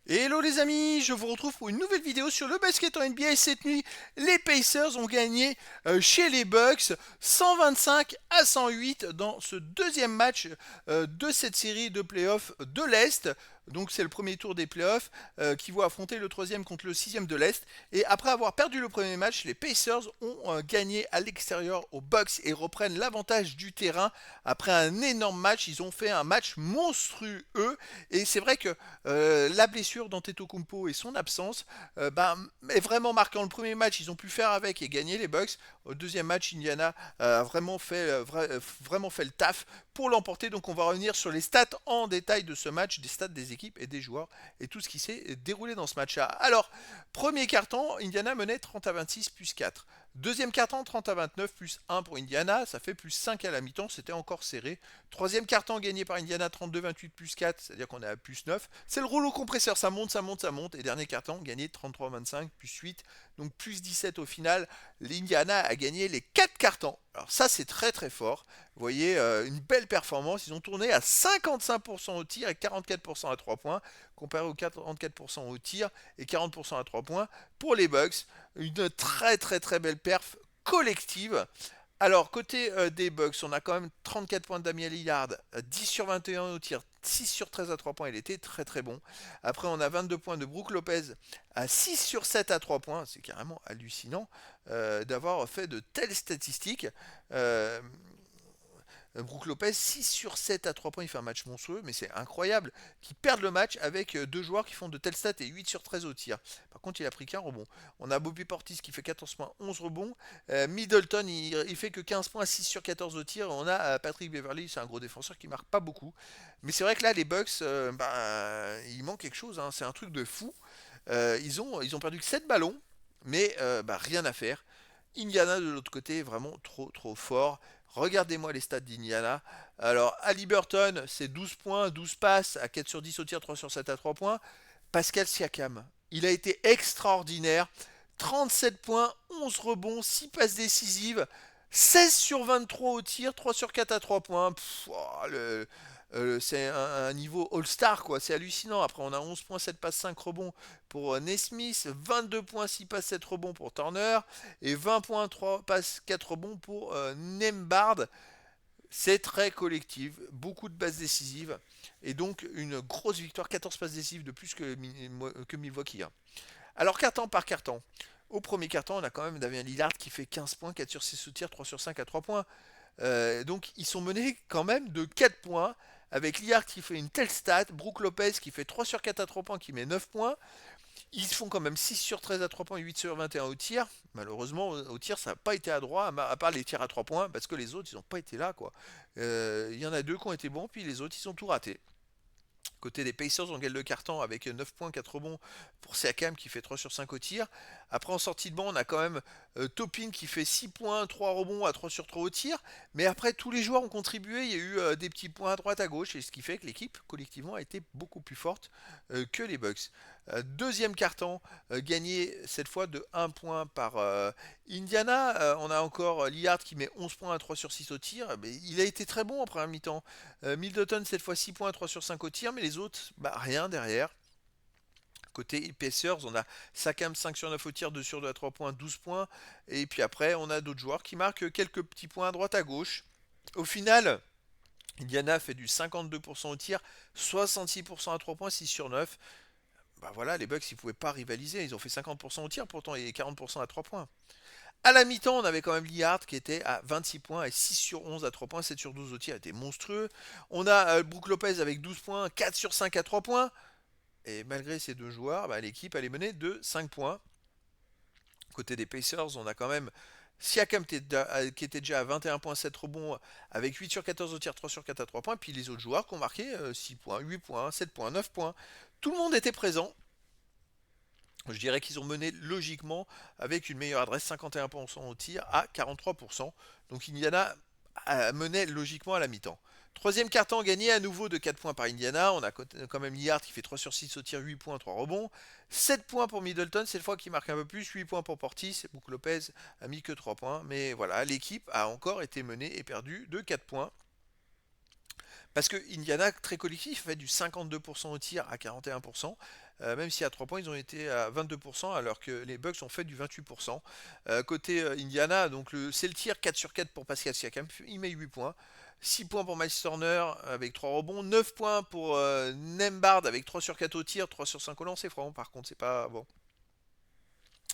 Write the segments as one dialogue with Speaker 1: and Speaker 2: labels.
Speaker 1: Hello les amis, je vous retrouve pour une nouvelle vidéo sur le basket en NBA. Cette nuit, les Pacers ont gagné chez les Bucks 125 à 108 dans ce deuxième match de cette série de playoffs de l'Est. Donc c'est le premier tour des playoffs qui vont affronter le troisième contre le sixième de l'Est. Et après avoir perdu le premier match, les Pacers ont gagné à l'extérieur aux Bucks et reprennent l'avantage du terrain. Après un énorme match, ils ont fait un match monstrueux. Et c'est vrai que la blessure d'Antetokounmpo et son absence est vraiment marquant. Le premier match, ils ont pu faire avec et gagner les Bucks. Au deuxième match, Indiana a vraiment fait le taf pour l'emporter. Donc on va revenir sur les stats en détail de ce match, des stats des équipes et des joueurs et tout ce qui s'est déroulé dans ce match-là. Alors, premier carton, Indiana menait 30 à 26 plus 4. Deuxième carton, 30 à 29 plus 1 pour Indiana, ça fait plus 5 à la mi-temps, c'était encore serré. Troisième carton gagné par Indiana, 32-28 plus 4, c'est-à-dire qu'on est à plus 9. C'est le rouleau compresseur, ça monte, ça monte, ça monte. Et dernier carton gagné 33-25 plus 8, donc plus 17 au final. L'Indiana a gagné les 4 cartons. Alors ça c'est très très fort. Vous voyez, une belle performance. Ils ont tourné à 55% au tir et 44% à 3 points, comparé aux 44% au tir et 40% à 3 points pour les Bucks. Une très très très belle perf collective. Alors, côté des Bucks, on a quand même 34 points de Damien Lillard, 10 sur 21 au tir, 6 sur 13 à 3 points, il était très très bon. Après, on a 22 points de Brook Lopez à 6 sur 7 à 3 points, c'est carrément hallucinant d'avoir fait de telles statistiques. Euh, Brook Lopez, 6 sur 7 à 3 points, il fait un match monstrueux, mais c'est incroyable qu'ils perdent le match avec deux joueurs qui font de telles stats et 8 sur 13 au tir. Par contre, il a pris qu'un rebond. On a Bobby Portis qui fait 14 points, 11 rebonds. Middleton, il fait que 15 points, 6 sur 14 au tir. On a Patrick Beverley, c'est un gros défenseur qui marque pas beaucoup. Mais c'est vrai que là, les Bucks, il manque quelque chose, hein, c'est un truc de fou. Ils ont perdu que 7 ballons, mais rien à faire. Indiana de l'autre côté, vraiment trop trop fort. Regardez-moi les stats d'Indiana. Alors, Ali Burton, c'est 12 points, 12 passes, à 4 sur 10 au tir, 3 sur 7 à 3 points. Pascal Siakam, il a été extraordinaire. 37 points, 11 rebonds, 6 passes décisives, 16 sur 23 au tir, 3 sur 4 à 3 points. C'est un niveau All-Star, quoi. C'est hallucinant. Après, on a 11 points, 7 passes, 5 rebonds pour Nesmith, 22 points, 6 passes, 7 rebonds pour Turner, et 20 points, 3 passes, 4 rebonds pour Nembard. C'est très collectif, beaucoup de passes décisives, et donc une grosse victoire, 14 passes décisives de plus que Milwaukee, hein. Alors carton par carton. Au premier carton, on a quand même Damien Lillard qui fait 15 points, 4 sur 6 sous tir, 3 sur 5 à 3 points. Donc ils sont menés quand même de 4 points, avec Lillard qui fait une telle stat, Brook Lopez qui fait 3 sur 4 à 3 points, qui met 9 points. Ils font quand même 6 sur 13 à 3 points et 8 sur 21 au tir. Malheureusement, au tir, ça n'a pas été à droit, à part les tirs à 3 points, parce que les autres, ils n'ont pas été là, quoi. Il y en a deux qui ont été bons, puis les autres, ils ont tout raté. Côté des Pacers, on gagne le carton avec 9 points, 4 rebonds pour Siakam qui fait 3 sur 5 au tir. Après, en sortie de banc, on a quand même Topin qui fait 6 points, 3 rebonds à 3 sur 3 au tir. Mais après, tous les joueurs ont contribué. Il y a eu des petits points à droite, à gauche. Et ce qui fait que l'équipe, collectivement, a été beaucoup plus forte que les Bucks. Deuxième carton, gagné cette fois de 1 point par Indiana. On a encore Lillard qui met 11 points à 3 sur 6 au tir. Mais il a été très bon en première mi-temps. Middleton cette fois 6 points, 3 sur 5 au tir, mais les autres, rien derrière. Côté Pacers, on a Sakam 5 sur 9 au tir, 2 sur 2 à 3 points, 12 points. Et puis après, on a d'autres joueurs qui marquent quelques petits points à droite à gauche. Au final, Indiana fait du 52% au tir, 66% à 3 points, 6 sur 9. Voilà, les Bucks, ils pouvaient pas rivaliser. Ils ont fait 50% au tir pourtant et 40% à 3 points. À la mi-temps, on avait quand même Lillard qui était à 26 points et 6 sur 11 à 3 points, 7 sur 12 au tir, était monstrueux. On a Brook Lopez avec 12 points, 4 sur 5 à 3 points. Et malgré ces deux joueurs, l'équipe allait mener de 5 points. Côté des Pacers, on a quand même Siakam qui était déjà à 21 points, 7 rebonds avec 8 sur 14 au tir, 3 sur 4 à 3 points. Puis les autres joueurs qui ont marqué 6 points, 8 points, 7 points, 9 points. Tout le monde était présent. Je dirais qu'ils ont mené logiquement avec une meilleure adresse, 51% au tir à 43%. Donc Indiana menait logiquement à la mi-temps. Troisième carton gagné à nouveau de 4 points par Indiana. On a quand même Lillard qui fait 3 sur 6 au tir, 8 points, 3 rebonds. 7 points pour Middleton, cette fois qui marque un peu plus, 8 points pour Portis. Brook Lopez a mis que 3 points. Mais voilà, l'équipe a encore été menée et perdue de 4 points. Parce que Indiana, très collectif, fait du 52% au tir à 41%. Même si à 3 points, ils ont été à 22%, alors que les Bucks ont fait du 28%. Côté Indiana, donc c'est le tir 4 sur 4 pour Pascal Siakam, il met 8 points. 6 points pour Miles Turner avec 3 rebonds, 9 points pour Nembhard avec 3 sur 4 au tir, 3 sur 5 au lancer franc. Par contre, c'est pas bon.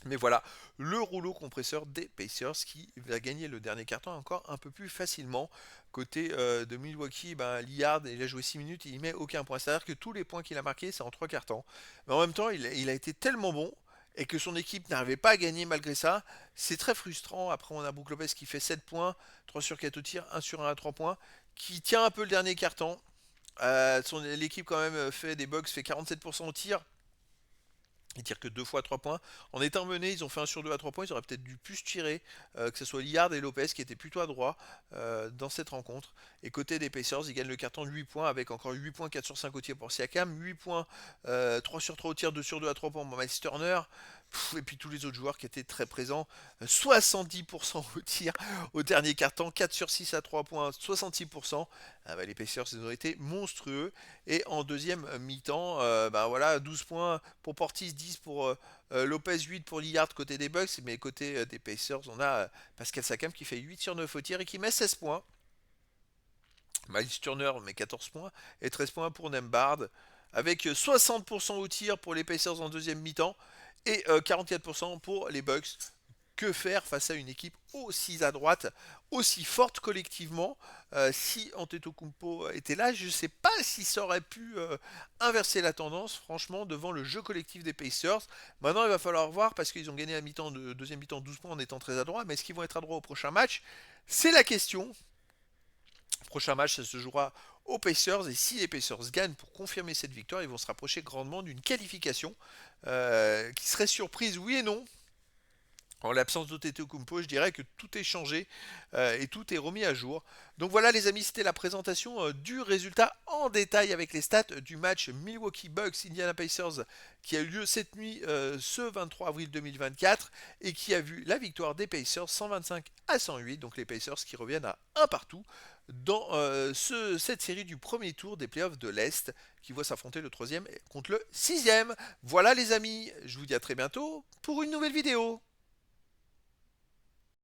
Speaker 1: Mais voilà, le rouleau compresseur des Pacers qui va gagner le dernier carton encore un peu plus facilement. Côté de Milwaukee, ben, Lillard, il a joué 6 minutes, il met aucun point. C'est-à-dire que tous les points qu'il a marqués, c'est en 3 cartons. Mais en même temps, il a été tellement bon et que son équipe n'arrivait pas à gagner malgré ça. C'est très frustrant. Après, on a Brook Lopez qui fait 7 points, 3 sur 4 au tir, 1 sur 1 à 3 points, qui tient un peu le dernier carton. L'équipe quand même fait des Bucks, fait 47% au tir. Ils tirent que 2 fois à 3 points. En étant menés, ils ont fait un sur 2 à 3 points. Ils auraient peut-être dû plus tirer, que ce soit Lillard et Lopez qui étaient plutôt à droit dans cette rencontre. Et côté des Pacers, ils gagnent le carton de 8 points avec encore 8 points, 4 sur 5 au tir pour Siakam, 8 points, 3 sur 3 au tir, 2 sur 2 à 3 points pour Miles Turner. Et puis tous les autres joueurs qui étaient très présents. 70% au tir au dernier carton, 4 sur 6 à 3 points, 66%. Ah bah, les Pacers, ils ont été monstrueux. Et en deuxième mi-temps, bah voilà, 12 points pour Portis, 10 pour Lopez, 8 pour Lillard côté des Bucks. Mais côté des Pacers, on a Pascal Siakam qui fait 8 sur 9 au tir et qui met 16 points. Miles Turner met 14 points et 13 points pour Nembhard. Avec 60% au tir pour les Pacers en deuxième mi-temps et 44% pour les Bucks. Que faire face à une équipe aussi à droite, aussi forte collectivement? Si Antetokounmpo était là, je ne sais pas si ça aurait pu inverser la tendance, franchement, devant le jeu collectif des Pacers. Maintenant, il va falloir voir, parce qu'ils ont gagné la mi-temps de deuxième mi-temps 12 points en étant très adroits, mais est-ce qu'ils vont être adroits au prochain match? C'est la question. Le prochain match, ça se jouera aux Pacers, et si les Pacers gagnent pour confirmer cette victoire, ils vont se rapprocher grandement d'une qualification qui serait surprise, oui et non. En l'absence d'Antetokounmpo, je dirais que tout est changé et tout est remis à jour. Donc voilà les amis, c'était la présentation du résultat en détail avec les stats du match Milwaukee Bucks Indiana Pacers qui a eu lieu cette nuit ce 23 avril 2024 et qui a vu la victoire des Pacers 125 à 108. Donc les Pacers qui reviennent à un partout dans cette série du premier tour des playoffs de l'Est qui voit s'affronter le troisième contre le sixième. Voilà les amis, je vous dis à très bientôt pour une nouvelle vidéo.